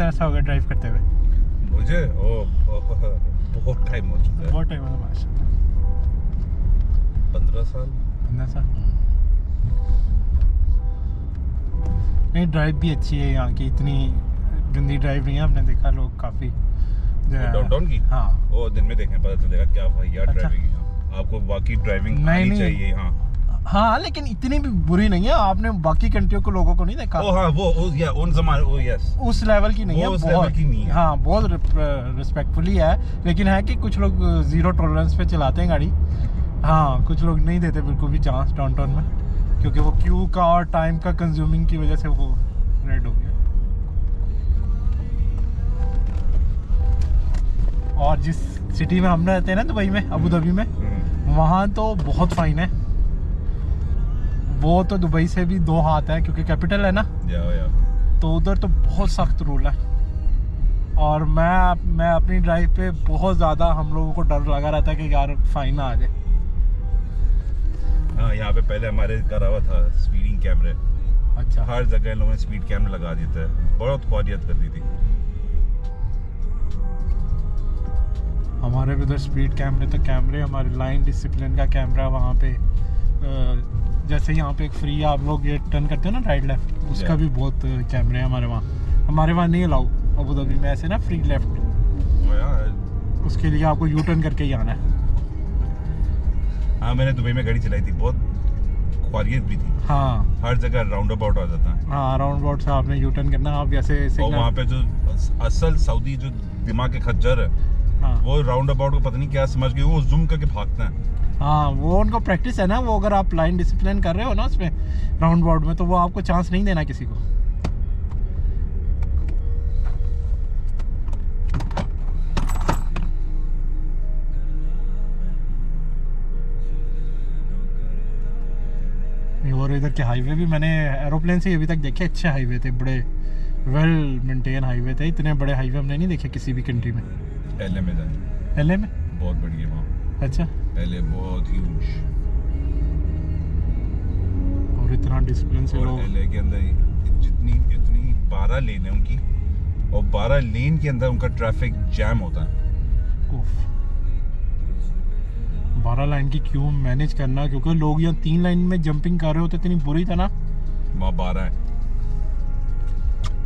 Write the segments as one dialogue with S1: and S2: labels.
S1: ऐसा हो गया ड्राइव करते हुए
S2: मुझे बहुत टाइम हो चुका है।
S1: बहुत टाइम हो गया,
S2: 15 साल।
S1: 15 साल। नहीं, ड्राइव भी अच्छी है यहाँ की, इतनी गंदी ड्राइव नहीं है। आपने देखा लोग काफ़ी
S2: डाउनटाउन की।
S1: हाँ,
S2: वो दिन में देखने पता चलेगा क्या भाई यार।
S1: अच्छा।
S2: ड्राइविंग यहाँ आपको बाकी ड्राइविंग
S1: नहीं,
S2: आनी
S1: नहीं।
S2: चाहिए यहाँ।
S1: हाँ, लेकिन इतनी भी बुरी नहीं है। आपने बाकी कंट्रियों को लोगों को नहीं देखा।
S2: ओ हाँ, वो या उन जमाने वो यस
S1: उस लेवल की नहीं है,
S2: उस
S1: बहुत
S2: लेवल की नहीं है।
S1: हाँ, बहुत रिस्पेक्टफुली है। लेकिन है कि कुछ लोग जीरो टॉलरेंस पे चलाते हैं गाड़ी। हाँ, कुछ लोग नहीं देते बिल्कुल भी चांस डाउनटाउन में, क्योंकि वो क्यू का और टाइम का कंज्यूमिंग की वजह से वो रेड हो गया। और जिस सिटी में हम रहते हैं ना, दुबई में, अबू धाबी में, वहाँ तो बहुत फाइन है। वो तो दुबई से भी 2 हाथ है, क्योंकि कैपिटल है ना।
S2: या
S1: तो उधर तो बहुत सख्त रूल है। और मैं अपनी ड्राइव पे बहुत ज़्यादा, हम लोगों को डर लगा रहता है कि यार फाइन ना आ जाए।
S2: हाँ, यहाँ पे पहले हमारे करा हुआ था स्पीडिंग कैमरे।
S1: अच्छा।
S2: हर जगह इन लोगों ने स्पीड कैमरे लगा देते हैं, बहुत ख्वारियत कर दी थी।
S1: हमारे भी उधर स्पीड कैमरे तो कैमरे, हमारे लाइन डिसिप्लिन का कैमरा वहाँ पे, जैसे यहाँ पे एक फ्री आप लोग ये टर्न करते हो ना राइट लेफ्ट, उसका भी बहुत कैमरे हैं हमारे वहाँ। हमारे वहाँ नहीं अलाउ अबू धाबी में ऐसे ना फ्री लेफ्ट, उसके लिए आपको यू टर्न करके ही आना है।
S2: हाँ, मैंने दुबई में गाड़ी चलाई थी, बहुत ख्वारियत भी थी।
S1: हाँ,
S2: हर जगह राउंड अबाउट आ जाता है।
S1: हाँ, राउंड अबाउट से आपने यू टर्न करना। आप जैसे
S2: और वहाँ पे जो असल सऊदी जो दिमाग के खच्चर है,
S1: हाँ,
S2: वो राउंड अबाउट को पता नहीं क्या समझ के वो जूम करके भागते हैं।
S1: हाँ, वो उनको प्रैक्टिस है ना। वो अगर आप लाइन डिसिप्लिन कर रहे हो ना उसमें राउंड अबाउट में, तो वो आपको चांस नहीं देना किसी को। और इधर के हाईवे भी मैंने एरोप्लेन से अभी तक देखे, अच्छे हाईवे थे, बड़े वेल मेंटेन हाईवे थे। इतने बड़े हाईवे हमने नहीं देखे किसी भी कंट्री में।
S2: एलए में जाए,
S1: एलए में
S2: बहुत बढ़िया वहाँ।
S1: अच्छा।
S2: एलए बहुत ह्यूज,
S1: और इतना डिसिप्लिन से
S2: और
S1: लोग।
S2: एलए के अंदर जितनी 12 लेन है उनकी, और 12 लेन के अंदर उनका ट्रैफिक जैम होता है।
S1: 12 लाइन की क्यों मैनेज करना, क्योंकि लोग यहाँ 3 लाइन में जंपिंग कर रहे होते, इतनी बुरी था ना।
S2: वहाँ 12 है।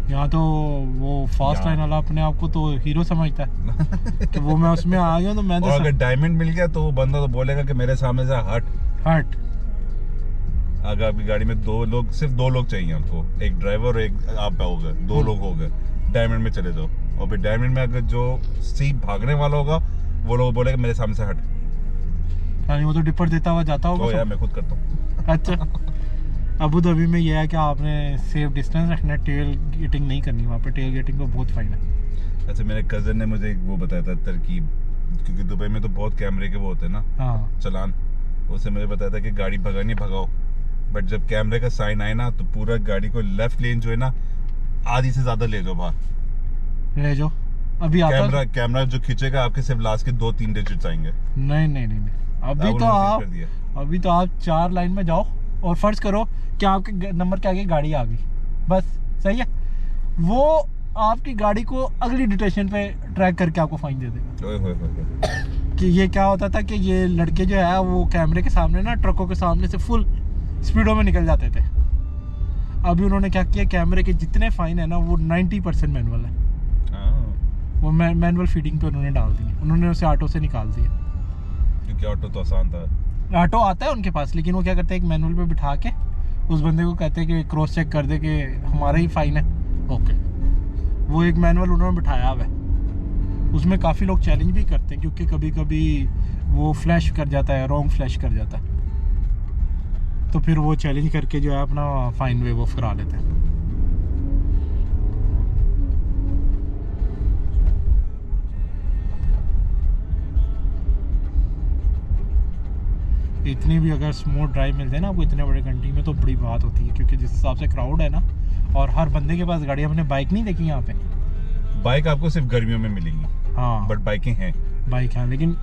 S1: यहाँ तो वो फास्ट लाइन वाला अपने आप को तो हीरो समझता है कि वो मैं उसमें आ गया तो मैं तो
S2: और अगर डायमंड मिल गया तो वो बंदा तो बोलेगा कि मेरे सामने से हट। अगर आपकी गाड़ी में सिर्फ दो लोग चाहिए आपको, एक ड्राइवर और एक आप हो गए, 2 लोग हो गए, डायमंड में चले जाओ। और फिर डायमंड में अगर जो सीट भागने वाला होगा वो लोग बोलेगा मेरे सामने से हट।
S1: यानी वो तो डिपर देता हुआ जाता होगा।
S2: यार मैं खुद करता हूँ।
S1: अच्छा। अबू धाबी में ये है कि आपने सेफ डिस्टेंस रखना है, टेल गेटिंग नहीं करनी। वहाँ पे टेल गेटिंग को बहुत फाइन है।
S2: अच्छा, मेरे कजन ने मुझे वो बताया था तरकीब, क्योंकि दुबई में तो बहुत कैमरे के वो होते हैं ना,
S1: हाँ,
S2: चलान। उससे मुझे बताया था कि गाड़ी भगानी भगाओ, बट जब कैमरे का साइन आए ना तो पूरा गाड़ी को लेफ्ट लेन जो है ना आधी से ज्यादा ले जाओ बाहर।
S1: ले जाओ। अभी आता
S2: कैमरा जो खींचेगा आपके सिर्फ लास्ट के 2-3 डिजिट्स आएंगे।
S1: नहीं। अभी तो आप 4 लाइन में जाओ और फर्ज करो कि आपके नंबर के आगे गाड़ी आ गई, बस सही है। वो आपकी गाड़ी को अगली डिटेक्शन पे ट्रैक करके आपको फाइन दे देगा। कि ये क्या होता था कि ये लड़के जो है वो कैमरे के सामने ना, ट्रकों के सामने से फुल स्पीडों में निकल जाते थे। अभी उन्होंने क्या किया, कैमरे के जितने फाइन है ना वो 90% मैनुअल है। वो मैनुअल फीडिंग पे उन्होंने डाल दिए। उन्होंने उसे ऑटो से निकाल दिया,
S2: क्योंकि ऑटो तो आसान था।
S1: ऑटो आता है उनके पास, लेकिन वो क्या करते हैं, एक मैनुअल पे बिठा के उस बंदे को कहते हैं कि क्रॉस चेक कर दे कि हमारा ही फाइन है। ओके, वो एक मैनुअल उन्होंने बिठाया हुआ है। उसमें काफ़ी लोग चैलेंज भी करते हैं, क्योंकि कभी कभी वो फ्लैश कर जाता है, रॉन्ग फ्लैश कर जाता है, तो फिर वो चैलेंज करके जो है अपना फाइन वे वो करा लेते हैं। इतनी भी अगर स्मूथ ड्राइव मिलते हैं ना आपको इतने बड़े कंट्री में, तो बड़ी बात होती है। क्योंकि जिस हिसाब से क्राउड है ना, और हर बंदे के पास गाड़ी। हमने बाइक नहीं देखी यहाँ पे।
S2: बाइक आपको सिर्फ गर्मियों में मिलेंगी।
S1: हाँ,
S2: बट बाइकें हैं।
S1: बाइक हैं, लेकिन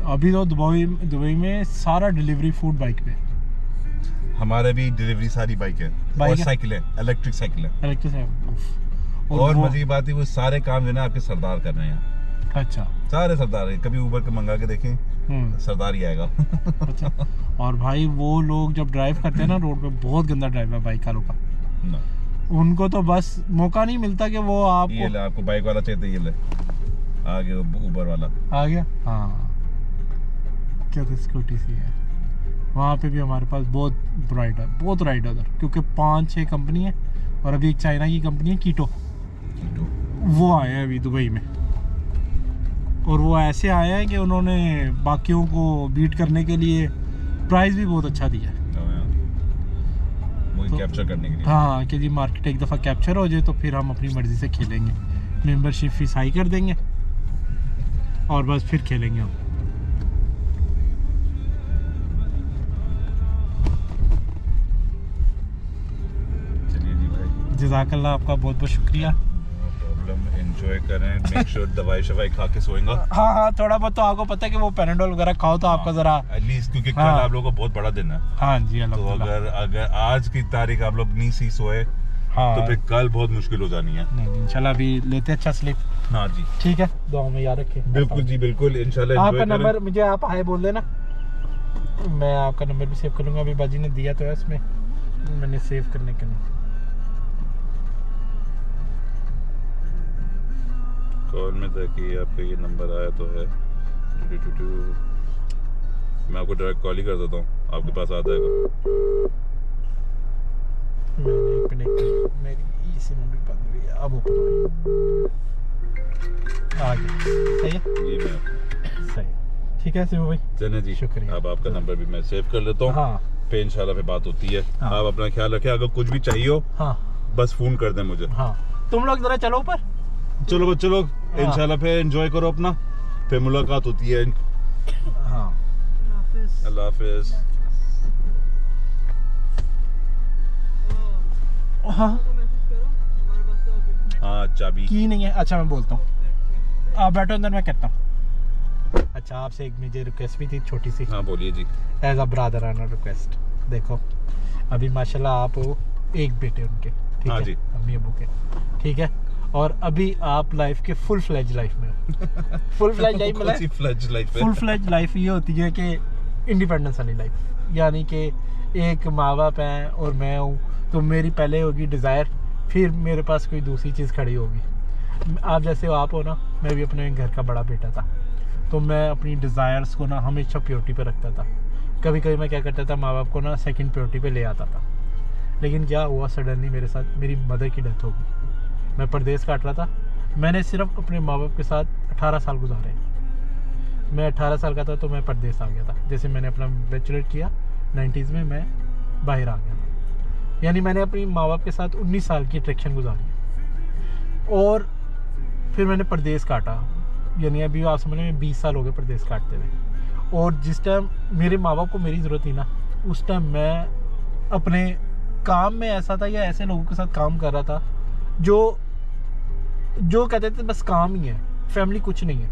S1: अभी तो दुबई में सारा डिलीवरी फूड बाइक पे।
S2: हमारे भी डिलीवरी सारी बाइक है, और साइकिल है, इलेक्ट्रिक साइकिल है। और मजे की बात है वो सारे काम जो है ना आपके सरदार कर रहे हैं।
S1: अच्छा,
S2: सारे सरदार, कभी ऊबर के मंगा के देखें, सरदार ही आएगा।
S1: अच्छा। और भाई वो लोग जब ड्राइव करते हैं ना रोड पे, बहुत गंदा ड्राइव है बाइक वालों का। उनको तो बस मौका नहीं मिलता कि वो
S2: ये ले, आपको बाइक वाला चाहिए, ये ले आ गया ऊबर वाला
S1: आ गया। हाँ, क्या तो स्कूटी सी है। वहाँ पे भी हमारे पास बहुत राइड है उधर, क्योंकि 5-6 कंपनी है और अभी एक चाइना की कंपनी है कीटो, वो आए हैं अभी दुबई में। और वो ऐसे आए हैं कि उन्होंने बाकियों को बीट करने के लिए प्राइस भी बहुत अच्छा दिया है,
S2: तो कैप्चर करने के लिए।
S1: हाँ, कि जी मार्केट एक दफ़ा कैप्चर हो जाए तो फिर हम अपनी मर्ज़ी से खेलेंगे, मेंबरशिप फीस हाई कर देंगे और बस फिर खेलेंगे हम।
S2: चलिए जी भाई,
S1: जज़ाकल्लाह, आपका बहुत बहुत शुक्रिया।
S2: एंजॉय करें, मेक श्योर दवाई शवाई खा के सोएंगा।
S1: हाँ, थोड़ा बहुत तो आपको पता है कि वो पैराडोल वगैरह खाओ तो आपका जरा
S2: एटलीस्ट, क्योंकि कल आप लोगों को बहुत बड़ा दिन है।
S1: हाँ जी,
S2: तो अगर आज की तारीख आप लोग नहीं सी सोए तो फिर कल बहुत मुश्किल हो जानी है।
S1: नहीं, इंशाल्लाह अभी लेते अच्छा स्लीप।
S2: हाँ जी,
S1: ठीक है, दुआ में याद रखें।
S2: बिल्कुल जी, बिल्कुल, इंशाल्लाह।
S1: आपका नंबर मुझे आप हाय बोल देना, मैं आपका नंबर भी सेव कर लूँगा। अभी बाजी ने दिया तो है, इसमें मैंने सेव करने के लिए।
S2: कॉल में देखिए आपका ये नंबर आया तो है, मैं आपको डायरेक्ट कॉल ही कर देता हूँ, आपके पास आ जाएगा।
S1: मेरी सिम भी बंद हुई है, अब ओपन आ गया। सही है,
S2: ये मैं
S1: सही। ठीक है सिमो भाई,
S2: चले जी,
S1: शुक्रिया।
S2: अब आपका नंबर भी मैं सेव कर लेता हूँ।
S1: हाँ,
S2: फिर इंशाल्लाह फिर बात होती है।
S1: हाँ।
S2: आप अपना ख्याल रखें, अगर कुछ भी चाहिए हो बस फोन कर दें मुझे।
S1: हाँ, तुम लोग जरा चलो ऊपर।
S2: चलो बच्चे लोग, इंशाल्लाह फिर एंजॉय करो अपना, फिर मुलाकात होती है।
S1: हाँ,
S2: अल्लाह हाफिज। हाँ, चाबी
S1: की नहीं है। अच्छा, मैं बोलता हूँ, आप बैठो अंदर, मैं कहता हूँ। अच्छा, आपसे एक मुझे रिक्वेस्ट भी थी छोटी सी।
S2: हाँ, बोलिए जी।
S1: एज अ ब्रदर रिक्वेस्ट, देखो अभी माशाल्लाह आप हो एक बेटे उनके, ठीक
S2: हाँ
S1: है,
S2: जी,
S1: अम्मी अबू के, ठीक है। और अभी आप लाइफ के फुल फ्लेज लाइफ में हो। फुल फ्लेज लाइफ मतलब फुल फ्लेज लाइफ ये होती है कि इंडिपेंडेंस वाली लाइफ, यानी कि एक माँ बाप हैं और मैं हूँ, तो मेरी पहले होगी डिज़ायर, फिर मेरे पास कोई दूसरी चीज़ खड़ी होगी। आप जैसे आप हो ना, मैं भी अपने घर का बड़ा बेटा था, तो मैं अपनी डिज़ायर्स को ना हमेशा प्योरिटी पे रखता था। कभी कभी मैं क्या करता था, माँ बाप को ना सेकंड प्योरिटी पे ले आता था। लेकिन क्या हुआ, सडनली मेरे साथ मेरी मदर की डेथ हो गई। मैं परदेश काट रहा था, मैंने सिर्फ अपने माँ बाप के साथ 18 साल गुजारे। मैं 18 साल का था तो मैं परदेश आ गया था। जैसे मैंने अपना बैचलर किया 90s में, मैं बाहर आ गया था। यानी मैंने अपनी माँ बाप के साथ 19 साल की ट्रैक्शन गुजारी और फिर मैंने परदेश काटा। यानी अभी आप समझ लें 20 साल हो गए परदेश काटते हुए। और जिस टाइम मेरे माँ बाप को मेरी ज़रूरत थी ना, उस टाइम मैं अपने काम में ऐसा था या ऐसे लोगों के साथ काम कर रहा था जो कहते थे बस काम ही है, फैमिली कुछ नहीं है।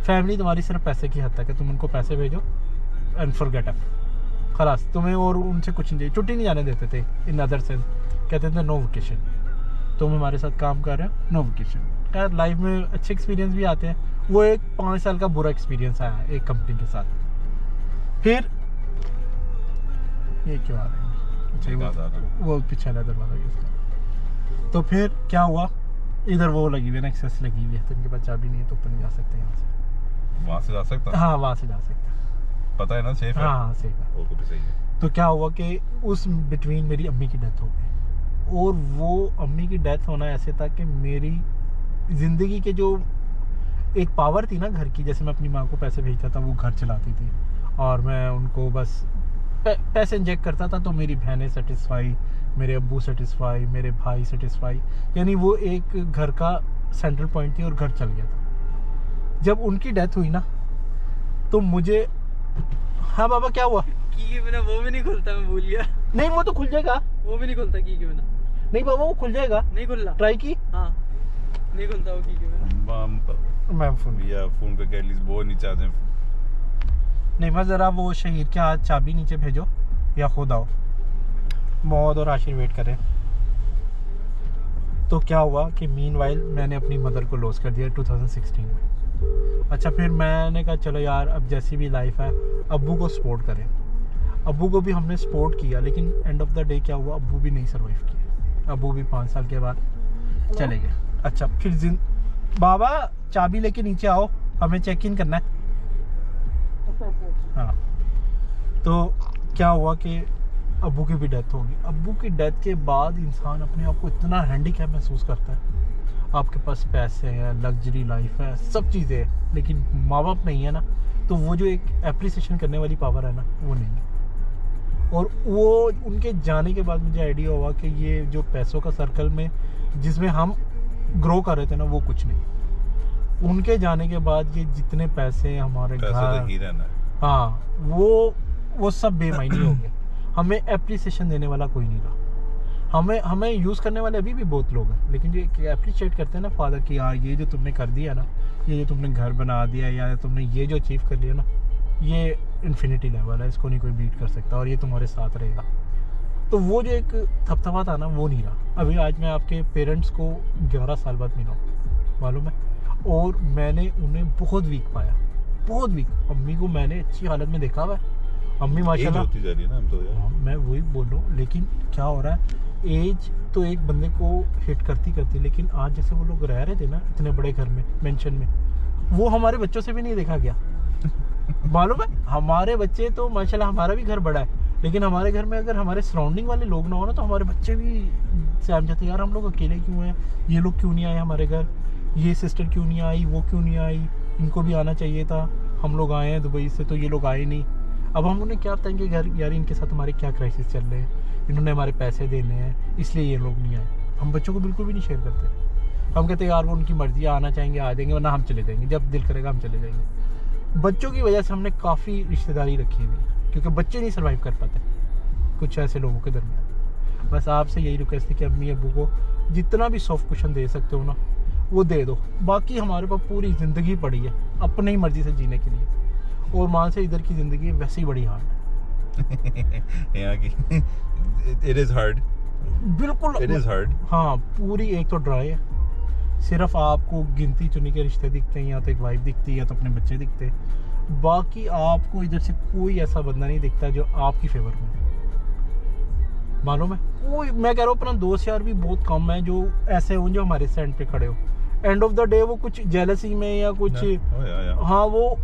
S1: फैमिली तुम्हारी सिर्फ पैसे की हद तक है, तुम उनको पैसे भेजो एंड फॉरगेट इट, खलास, तुम्हें और उनसे कुछ नहीं चाहिए। छुट्टी नहीं जाने देते थे, इन अदर सेंस कहते थे नो वेकेशन, तुम हमारे साथ काम कर रहे हो, नो वेकेशन। यार लाइफ में अच्छे एक्सपीरियंस भी आते हैं, वो एक 5 साल का बुरा एक्सपीरियंस आया एक कंपनी के साथ। फिर ये क्यों आ रहा है, वो पीछे वाला दरवाजा इसका। तो फिर क्या हुआ, इधर वो लगी हुई है ना, एक्सेस लगी हुई है, तो इनके पास चाबी नहीं है, तो ऊपर नहीं जा सकते यहाँ से।
S2: वहाँ से जा सकता?
S1: हाँ, वहाँ से जा सकते,
S2: पता है ना, सेफ है।
S1: हाँ, सेफ है,
S2: वो भी सही है।
S1: तो क्या हुआ कि उस बिटवीन मेरी अम्मी की डेथ हो गई। और वो अम्मी की डेथ होना ऐसे था कि मेरी ज़िंदगी के जो एक पावर थी ना घर की, जैसे मैं अपनी माँ को पैसे भेजता था, वो घर चलाती थी और मैं उनको बस पैसे इंजेक्ट करता था, तो मेरी बहनें सेटिस्फाई, मेरे अब्बू सेटिस्फाई, मेरे भाई सेटिस्फाई, यानी वो एक घर का सेंट्रल पॉइंट थी और घर चल गया था। जब उनकी डेथ हुई ना, तो मुझे, हाँ बाबा क्या हुआ,
S3: की के बिना वो भी नहीं खुलता, मैं भूल गया।
S1: नहीं वो तो खुल जाएगा,
S3: वो भी नहीं खुलता की के बिना।
S1: नहीं बाबा वो खुल जाएगा,
S3: नहीं खुल रहा,
S1: ट्राई की,
S3: हाँ नहीं खुलता वो की के बिना।
S1: मैं फोन
S2: या फोन पे एटलीस्ट वो नीचे आ जाए।
S1: नहीं, मैं ज़रा वो शहीद के हाथ चाबी नीचे भेजो या खुद आओ, मौत और आशीर वेट करें। तो क्या हुआ कि मीनवाइल मैंने अपनी मदर को लॉस कर दिया 2016 में। अच्छा, फिर मैंने कहा चलो यार, अब जैसी भी लाइफ है अब्बू को सपोर्ट करें। अब्बू को भी हमने सपोर्ट किया, लेकिन एंड ऑफ द डे क्या हुआ, अब्बू भी नहीं सर्वाइव किया। अब्बू भी 5 साल के बाद चले गए। अच्छा, फिर बाबा चाबी लेके नीचे आओ, हमें चेक इन करना है। हाँ, तो क्या हुआ कि अब्बू की भी डेथ होगी। अब्बू की डेथ के बाद इंसान अपने आप को इतना हैंडीकैप महसूस करता है। आपके पास पैसे हैं, लग्जरी लाइफ है, सब चीज़ें हैं, लेकिन माँ बाप नहीं है ना, तो वो जो एक एप्रिसिएशन करने वाली पावर है ना, वो नहीं है। और वो उनके जाने के बाद मुझे आइडिया हुआ कि ये जो पैसों का सर्कल में जिसमें हम ग्रो कर रहे थे ना, वो कुछ नहीं। उनके जाने के बाद ये जितने पैसे हमारे घर, हाँ, वो सब बेमायनी हो गए। हमें एप्रिसिएशन देने वाला कोई नहीं रहा। हमें यूज़ करने वाले अभी भी बहुत लोग हैं, लेकिन जो एप्रिशिएट करते हैं ना फादर की, यार ये जो तुमने कर दिया ना, ये जो तुमने घर बना दिया, या तुमने ये जो अचीव कर लिया ना, ये इन्फिनिटी लेवल है, इसको नहीं कोई बीट कर सकता, और ये तुम्हारे साथ रहेगा। तो वो जो एक थपथपा था ना, वो नहीं रहा। अभी आज मैं आपके पेरेंट्स को 11 साल बाद मिला हूँ, मालूम है, और मैंने उन्हें बहुत वीक पाया, बहुत वीक। अम्मी को मैंने अच्छी हालत में देखा हुआ है। अम्मी माशाल्लाह
S2: होती जा रही है ना, हम तो यार।
S1: हाँ, मैं वही बोल रहा हूँ, लेकिन क्या हो रहा है, एज तो एक बंदे को हिट करती, लेकिन आज जैसे वो लोग रह रहे थे ना इतने बड़े घर में, मेंशन में, वो हमारे बच्चों से भी नहीं देखा गया। मालूम है, हमारे बच्चे तो माशाल्लाह, हमारा भी घर बड़ा है, लेकिन हमारे घर में अगर हमारे सराउंडिंग वाले लोग ना हो ना, तो हमारे बच्चे भी सहम जाते, यार हम लोग अकेले क्यों हैं, ये लोग क्यों नहीं आए हमारे घर, ये सिस्टर क्यों नहीं आई, वो क्यों नहीं आई, इनको भी आना चाहिए था, हम लोग आए हैं दुबई से तो ये लोग आए नहीं। अब हम उन्हें क्या बताएंगे घर, यार इनके साथ हमारे क्या क्राइसिस चल रहे हैं, इन्होंने हमारे पैसे देने हैं इसलिए ये लोग नहीं आए। हम बच्चों को बिल्कुल भी नहीं शेयर करते। हम कहते हैं यार वो उनकी मर्जी, आना चाहेंगे आ जाएंगे, वरना हम चले जाएंगे, जब दिल करेगा हम चले जाएंगे। बच्चों की वजह से हमने काफ़ी रिश्तेदारी रखी हुई, क्योंकि बच्चे नहीं सर्वाइव कर पाते कुछ ऐसे लोगों के दरमियान। बस आपसे यही रिक्वेस्ट है कि अम्मी अब्बू को जितना भी सॉफ्ट कुशन दे सकते हो ना, वो दे दो। बाकी हमारे पास पूरी ज़िंदगी पड़ी है अपनी ही मर्ज़ी से जीने के लिए, और माँ से इधर की ज़िंदगी वैसे ही बड़ी हार्ड है।
S2: यहाँ की इट इज़ हार्ड,
S1: बिल्कुल
S2: इट इज़ हार्ड।
S1: हाँ, पूरी एक तो ड्राई है, सिर्फ आपको गिनती चुनी के रिश्ते दिखते हैं, या तो एक वाइफ दिखती है या तो अपने बच्चे दिखते हैं। बाकी आपको इधर से कोई ऐसा बंदा नहीं दिखता जो आपकी फेवर में, मालूम है। कोई, मैं कह रहा हूँ अपना दोस्त यार भी बहुत कम है जो ऐसे हों जो हमारे स्टैंड पे खड़े हो। एंड ऑफ द डे वो कुछ जेलसी में या कुछ, हाँ, वो